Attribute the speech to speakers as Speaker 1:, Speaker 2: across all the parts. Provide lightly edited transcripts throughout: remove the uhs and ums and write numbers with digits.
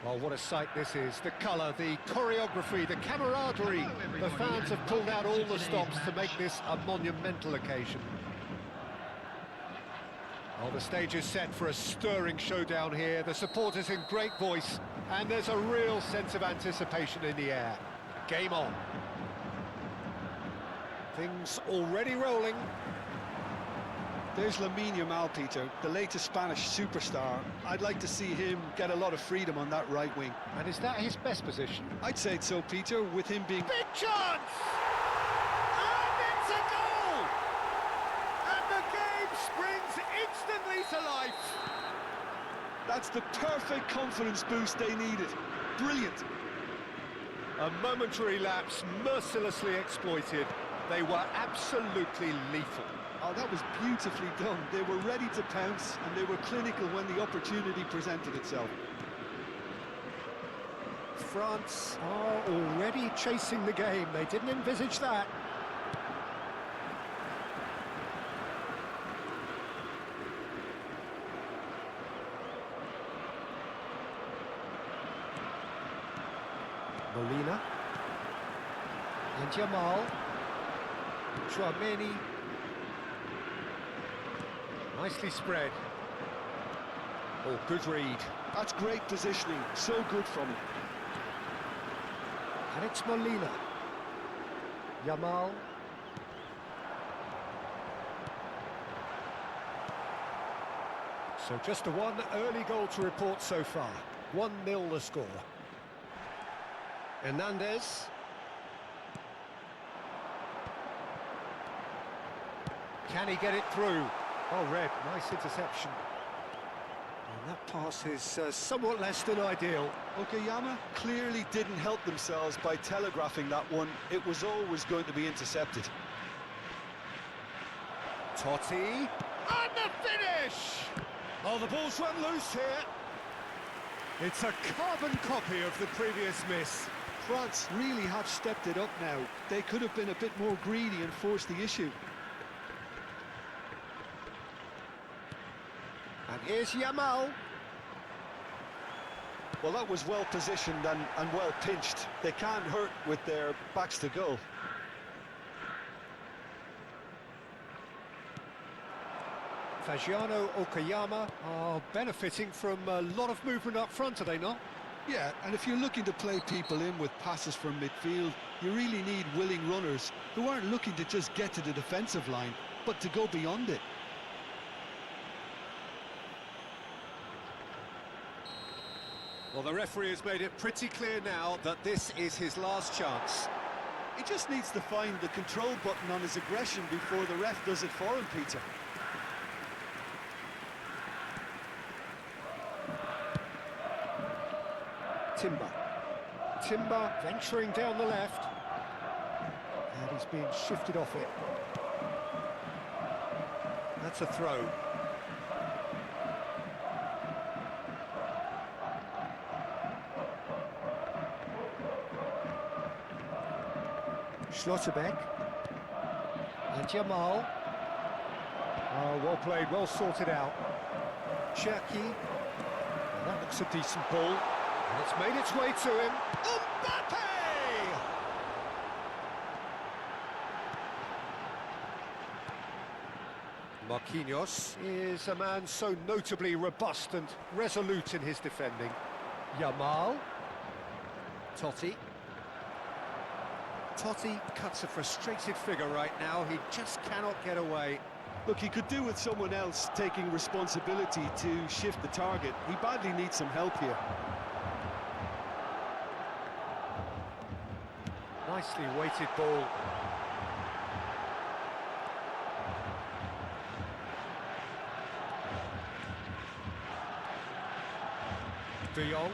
Speaker 1: Oh, what a sight this is. The colour, the choreography, the camaraderie. The fans have pulled out all the stops to make this a monumental occasion. Oh, the stage is set for a stirring showdown here. The supporters in great voice, and there's a real sense of anticipation in the air. Game on. Things already rolling.
Speaker 2: There's Lamine Yamal, Peter, the latest Spanish superstar. I'd like to see him get a lot of freedom on that right wing.
Speaker 1: And is that his best position?
Speaker 2: I'd say so, Peter, with him being...
Speaker 1: Big chance! And it's a goal! And the game springs instantly to life.
Speaker 2: That's the perfect confidence boost they needed. Brilliant.
Speaker 1: A momentary lapse mercilessly exploited. They were absolutely lethal.
Speaker 2: Oh, that was beautifully done. They were ready to pounce, and they were clinical when the opportunity presented itself.
Speaker 1: France are already chasing the game. They didn't envisage that. Molina. And Yamal. Chouameni. Nicely spread. Oh, good read.
Speaker 2: That's great positioning. So good from him.
Speaker 1: And it's Molina. Yamal. So just a one early goal to report so far. 1-0 the score. Hernandez. Can he get it through? Oh, Red, nice interception. And that pass is somewhat less than ideal.
Speaker 2: Okayama clearly didn't help themselves by telegraphing that one. It was always going to be intercepted.
Speaker 1: Totti. And the finish! Oh, the ball's run loose here. It's a carbon copy of the previous miss.
Speaker 2: France really have stepped it up now. They could have been a bit more greedy and forced the issue.
Speaker 1: And here's Yamal.
Speaker 2: Well, that was well positioned and well pinched. They can't hurt with their backs to goal.
Speaker 1: Fagiano, Okayama are benefiting from a lot of movement up front, are they not?
Speaker 2: Yeah, and if you're looking to play people in with passes from midfield, you really need willing runners who aren't looking to just get to the defensive line, but to go beyond it.
Speaker 1: Well, the referee has made it pretty clear now that this is his last chance.
Speaker 2: He just needs to find the control button on his aggression before the ref does it for him, Peter.
Speaker 1: Timber venturing down the left. And he's being shifted off it. That's a throw. Schlotterbeck. And Yamal. Oh, well played, well sorted out. Cherki. That looks a decent ball. And it's made its way to him. Mbappe! Marquinhos is a man so notably robust and resolute in his defending. Yamal. Totti. Totti cuts a frustrated figure right now. He just cannot get away.
Speaker 2: Look, he could do with someone else taking responsibility to shift the target. He badly needs some help here.
Speaker 1: Nicely weighted ball. De Jong.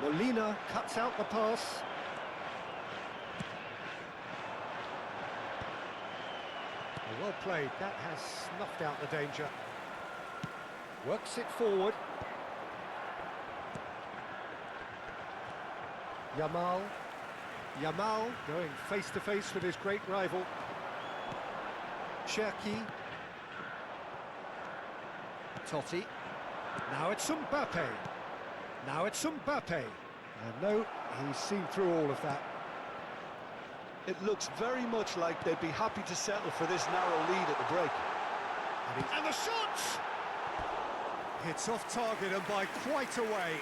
Speaker 1: Molina cuts out the pass. Well played, that has snuffed out the danger. Works it forward. Yamal. Yamal going face to face with his great rival. Cherki. Totti. Now it's Mbappe. Now it's Mbappe. And no, he's seen through all of that.
Speaker 2: It looks very much like they'd be happy to settle for this narrow lead at the break.
Speaker 1: And the shot! It's off target and by quite a way.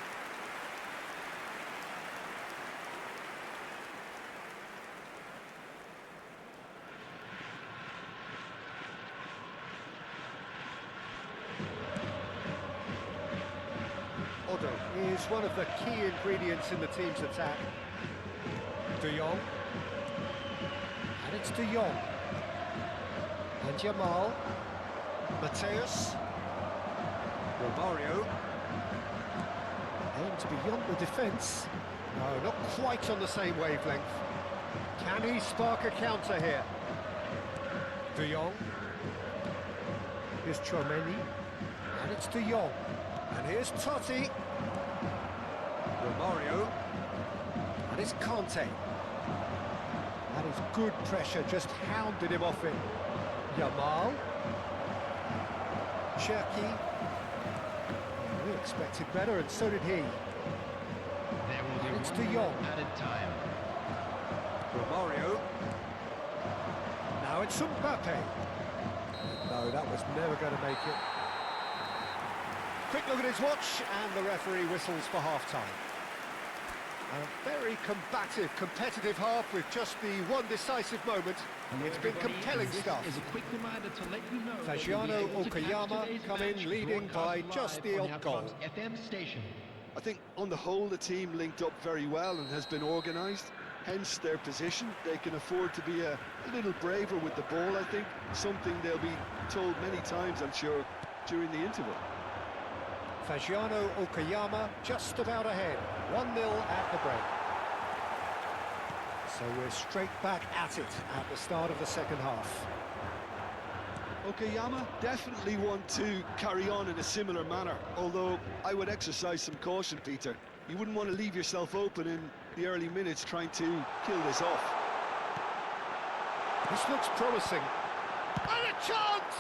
Speaker 1: Odo is one of the key ingredients in the team's attack. De Jong. And it's De Jong. And Jamal. Mateus. Romario. Aims beyond the defence. No, not quite on the same wavelength. Can he spark a counter here? De Jong. Here's Chouameni. And it's De Jong. And here's Totti. Romario. And it's Conte. That is good pressure, just hounded him off it. Yamal. Cherki. We expected better, and so did he.
Speaker 3: There will be
Speaker 1: It's
Speaker 3: one
Speaker 1: De Jong.
Speaker 3: added time.
Speaker 1: Romario. Now it's Mbappe. No, that was never going to make it. Quick look at his watch, and the referee whistles for half-time. A very combative, competitive half with just the one decisive moment. It's been compelling stuff.
Speaker 3: Is a quick reminder to let you know
Speaker 1: Fagiano Okayama come in leading by just the odd goal.
Speaker 3: FM station.
Speaker 2: I think on the whole the team linked up very well and has been organised. Hence their position. They can afford to be a little braver with the ball, I think. Something they'll be told many times, I'm sure, during the interval.
Speaker 1: Fagiano Okayama just about ahead. 1-0 at the break. So we're straight back at it at the start of the second half.
Speaker 2: Okayama definitely want to carry on in a similar manner, although I would exercise some caution, Peter. You wouldn't want to leave yourself open in the early minutes trying to kill this off.
Speaker 1: This looks promising. And a chance!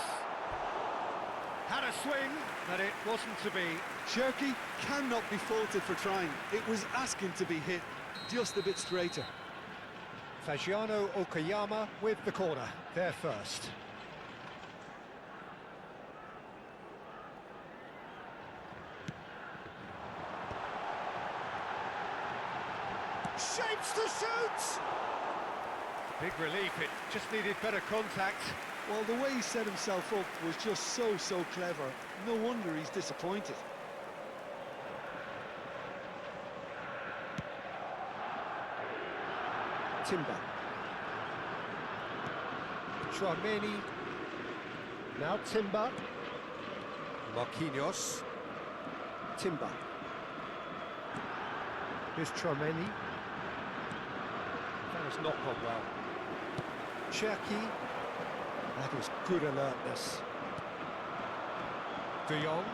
Speaker 1: Had a swing, but it wasn't to be.
Speaker 2: Cherki cannot be faulted for trying. It was asking to be hit just a bit straighter.
Speaker 1: Fagiano Okayama with the corner, there first. Shapes to shoot! Big relief, it just needed better contact.
Speaker 2: Well, the way he set himself up was just so clever. No wonder he's disappointed.
Speaker 1: Timber. Chouameni. Now Timber. Marquinhos. Timber. Here's Chouameni. That has not gone well. Cherki. That was good alertness. De Jong.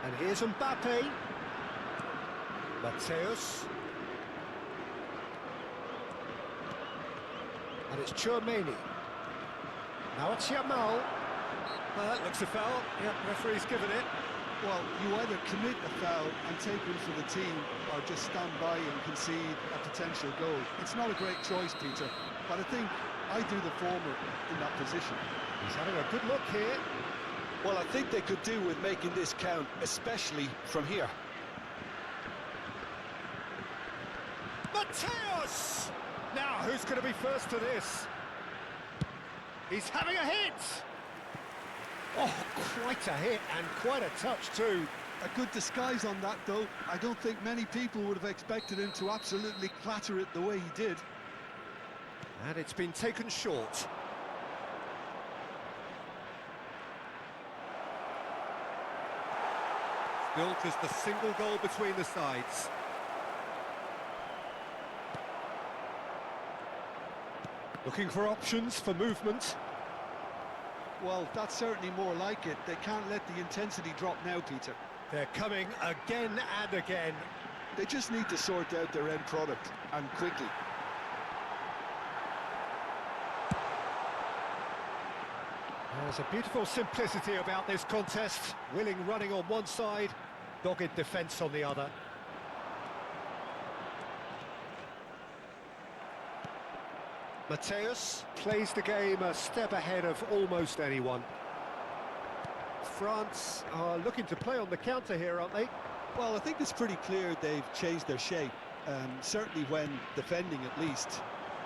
Speaker 1: And here's Mbappe. Mateus. And it's Chouameni. Now it's Yamal. Well, that looks a foul. Yep, referee's given it.
Speaker 2: Well, you either commit a foul and take one for the team, or just stand by and concede a potential goal. It's not a great choice, Peter, but I think I do the former in that position.
Speaker 1: He's having a good look here.
Speaker 2: Well, I think they could do with making this count, especially from here.
Speaker 1: Mateus! Now, who's going to be first to this? He's having a hit! Oh, quite a hit, and quite a touch too.
Speaker 2: A good disguise on that, though. I don't think many people would have expected him to absolutely clatter it the way he did.
Speaker 1: And it's been taken short. Still just a single goal between the sides. Looking for options for movement.
Speaker 2: Well, that's certainly more like it. They can't let the intensity drop now, Peter.
Speaker 1: They're coming again and again.
Speaker 2: They just need to sort out their end product, and quickly.
Speaker 1: There's a beautiful simplicity about this contest. Willing running on one side, Dogged defence on the other. Mateus plays the game a step ahead of almost anyone. France are looking to play on the counter here, aren't they?
Speaker 2: Well, I think it's pretty clear they've changed their shape, certainly when defending at least,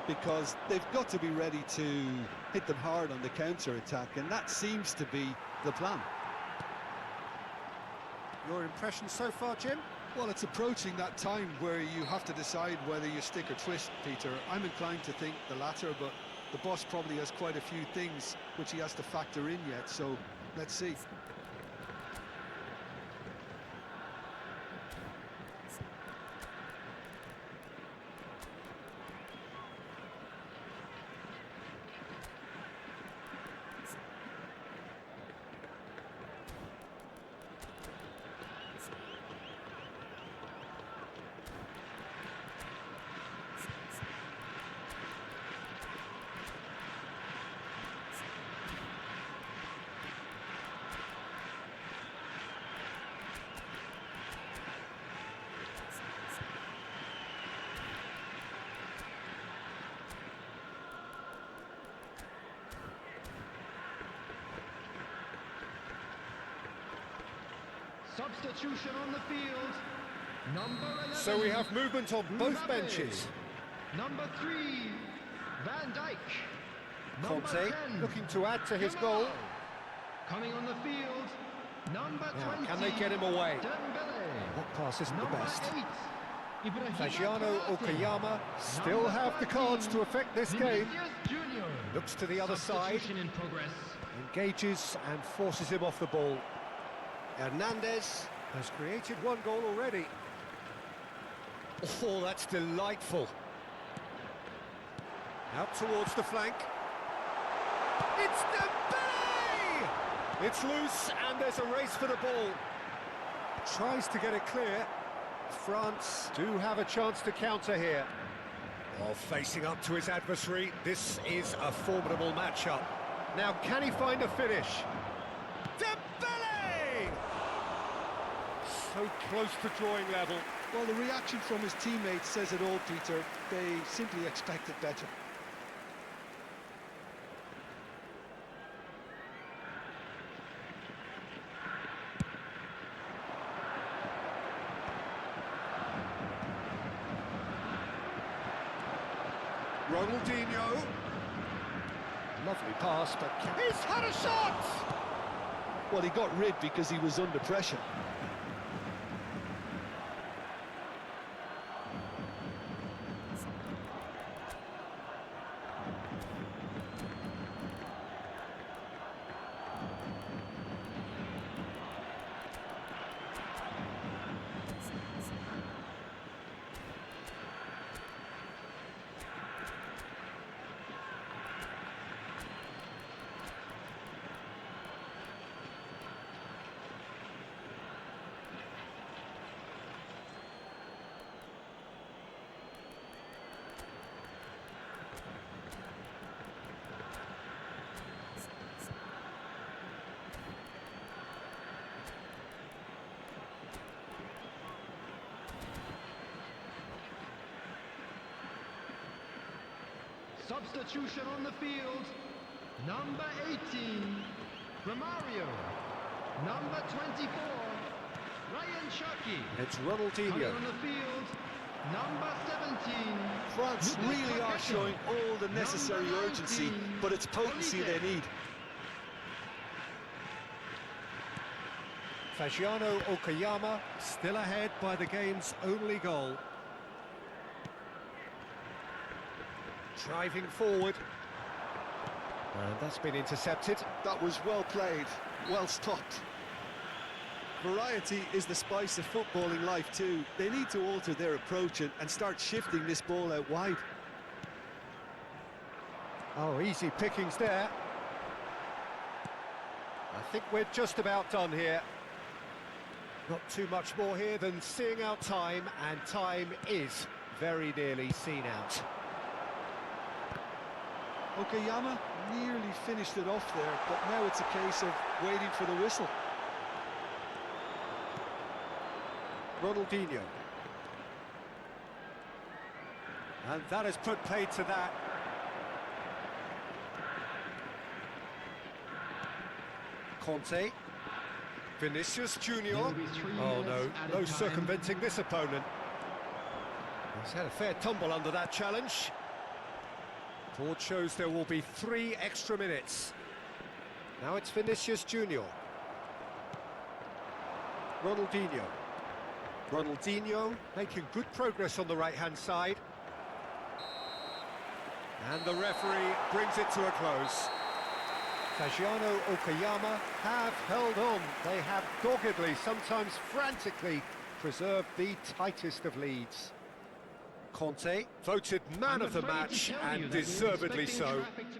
Speaker 2: because they've got to be ready to hit them hard on the counter-attack, and that seems to be the plan.
Speaker 1: Your impression so far, Jim?
Speaker 2: Well, it's approaching that time where you have to decide whether you stick or twist, Peter. I'm inclined to think the latter, but the boss probably has quite a few things which he has to factor in yet, so let's see.
Speaker 3: Substitution on the field. Number 11.
Speaker 1: So we have movement on both
Speaker 3: Mbappe.
Speaker 1: benches.
Speaker 3: Number 3, Van Dijk. Number
Speaker 1: Conte
Speaker 3: 10,
Speaker 1: looking to add to his
Speaker 3: Gabut.
Speaker 1: goal.
Speaker 3: Coming on the field, number
Speaker 1: Now,
Speaker 3: 20.
Speaker 1: can they get him away?
Speaker 3: Dembele.
Speaker 1: That pass isn't the
Speaker 3: Number
Speaker 1: best.
Speaker 3: 8, Ibrahim
Speaker 1: Fagiano
Speaker 3: Konate.
Speaker 1: Okayama still
Speaker 3: Number
Speaker 1: have the
Speaker 3: 13,
Speaker 1: cards to affect this game.
Speaker 3: Vinicius Junior.
Speaker 1: Looks to the other side,
Speaker 3: Substitution in progress.
Speaker 1: engages and forces him off the ball. Hernandez has created one goal already. Oh, that's delightful. Out towards the flank. It's Dembele! It's loose and there's a race for the ball. Tries to get it clear. France do have a chance to counter here. While facing up to his adversary, this is a formidable matchup. Now, can he find a finish? Dembele! So close to drawing level.
Speaker 2: Well, the reaction from his teammates says it all, Peter. They simply expected better.
Speaker 1: Ronaldinho. Lovely pass, but he's had a shot!
Speaker 2: Well, he got rid because he was under pressure.
Speaker 3: Substitution on the field. Number 18, Romario. Number 24, Ryan Cherki.
Speaker 1: It's
Speaker 3: Coming
Speaker 1: Ronaldinho.
Speaker 3: on the field, number 17.
Speaker 2: France
Speaker 3: Lucas
Speaker 2: really are
Speaker 3: Paqueta.
Speaker 2: showing all the necessary
Speaker 3: Number
Speaker 2: urgency,
Speaker 3: 19,
Speaker 2: but it's potency
Speaker 3: Olise.
Speaker 2: they need.
Speaker 1: Fagiano Okayama still ahead by the game's only goal. Driving forward. And that's been intercepted.
Speaker 2: That was well played, well stopped. Variety is the spice of footballing life too. They need to alter their approach and start shifting this ball out wide.
Speaker 1: Oh, easy pickings there. I think we're just about done here. Not too much more here than seeing out time, and time is very nearly seen out.
Speaker 2: Okayama nearly finished it off there, but now it's a case of waiting for the whistle.
Speaker 1: Ronaldinho. And that has put paid to that. Conte. Vinicius Junior.
Speaker 3: There will be 3
Speaker 1: Oh
Speaker 3: minutes
Speaker 1: no,
Speaker 3: added
Speaker 1: no
Speaker 3: time.
Speaker 1: circumventing this opponent. He's had a fair tumble under that challenge. Board shows there will be 3 extra minutes. Now it's Vinicius Junior. Ronaldinho. Ronaldinho making good progress on the right-hand side. And the referee brings it to a close. Fagiano Okayama have held on. They have doggedly, sometimes frantically, preserved the tightest of leads. Conte, voted man
Speaker 3: I'm
Speaker 1: of the
Speaker 3: afraid to
Speaker 1: match,
Speaker 3: tell you
Speaker 1: and
Speaker 3: that we were
Speaker 1: deservedly
Speaker 3: expecting
Speaker 1: so.
Speaker 3: traffic